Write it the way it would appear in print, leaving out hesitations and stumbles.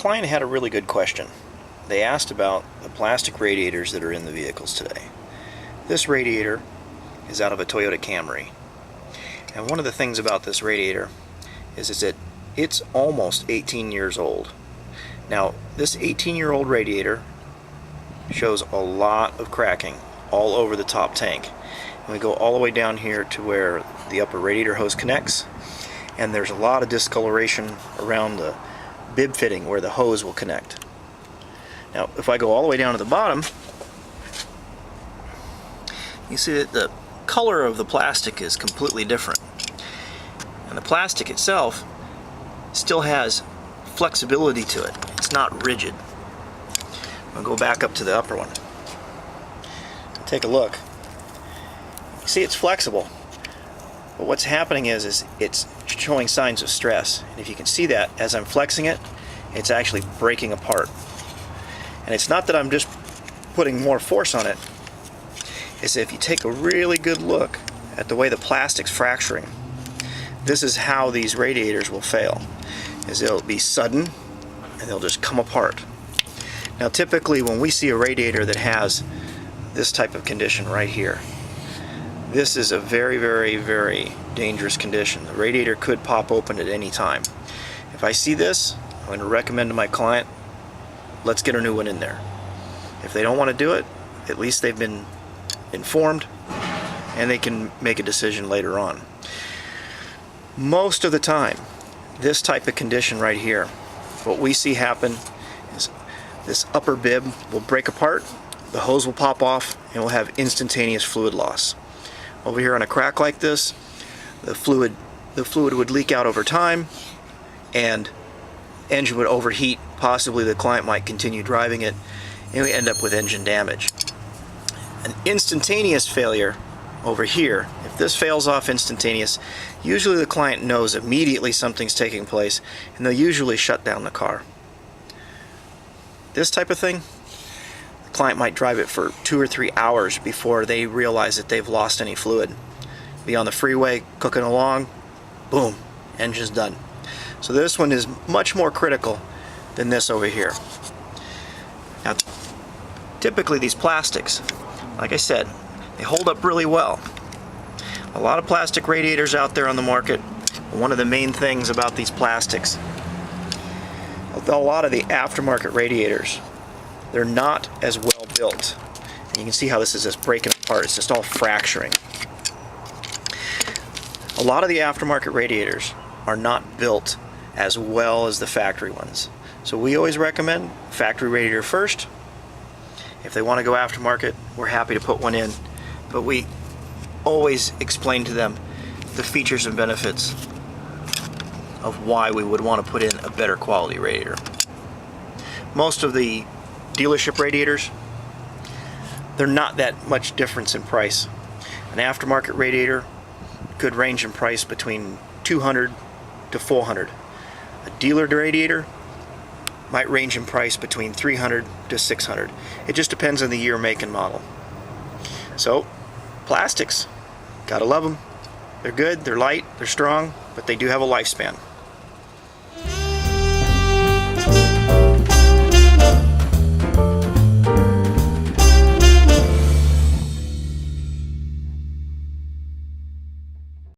client had a really good question. They asked about the plastic radiators that are in the vehicles today. This radiator is out of a Toyota Camry. And one of the things about this radiator is that it's almost 18 years old. Now, this 18-year-old radiator shows a lot of cracking all over the top tank. And we go all the way down here to where the upper radiator hose connects, and there's a lot of discoloration around the bib fitting where the hose will connect. Now, if I go all the way down to the bottom, you see that the color of the plastic is completely different. And the plastic itself still has flexibility to it. It's not rigid. I'll go back up to the upper one. Take a look. You see it's flexible. But what's happening is it's showing signs of stress. And if you can see that, as I'm flexing it, it's actually breaking apart. And it's not that I'm just putting more force on it. It's if you take a really good look at the way the plastic's fracturing, this is how these radiators will fail. Is it'll be sudden and they'll just come apart. Now typically when we see a radiator that has this type of condition right here, this is a very, very, very dangerous condition. The radiator could pop open at any time. If I see this, I'm going to recommend to my client, let's get a new one in there. If they don't want to do it, at least they've been informed and they can make a decision later on. Most of the time, this type of condition right here, what we see happen is this upper bib will break apart, the hose will pop off, and we'll have instantaneous fluid loss. Over here on a crack like this, the fluid would leak out over time and engine would overheat. Possibly the client might continue driving it and we end up with engine damage. An instantaneous failure over here, if this fails off instantaneous, usually the client knows immediately something's taking place and they'll usually shut down the car. This type of thing, the client might drive it for 2 or 3 hours before they realize that they've lost any fluid. Be on the freeway, cooking along, boom, engine's done. So this one is much more critical than this over here. Now, typically these plastics, like I said, they hold up really well. A lot of plastic radiators out there on the market. One of the main things about these plastics, a lot of the aftermarket radiators, they're not as well built. And you can see how this is just breaking apart. It's just all fracturing. A lot of the aftermarket radiators are not built as well as the factory ones. So we always recommend factory radiator first. If they want to go aftermarket, we're happy to put one in, but we always explain to them the features and benefits of why we would want to put in a better quality radiator. Most of the dealership radiators, they're not that much difference in price. An aftermarket radiator could range in price between $200 to $400. A dealer radiator might range in price between $300 to $600. It just depends on the year, make, and model. So, plastics, gotta love them. They're good, they're light, they're strong, but they do have a lifespan.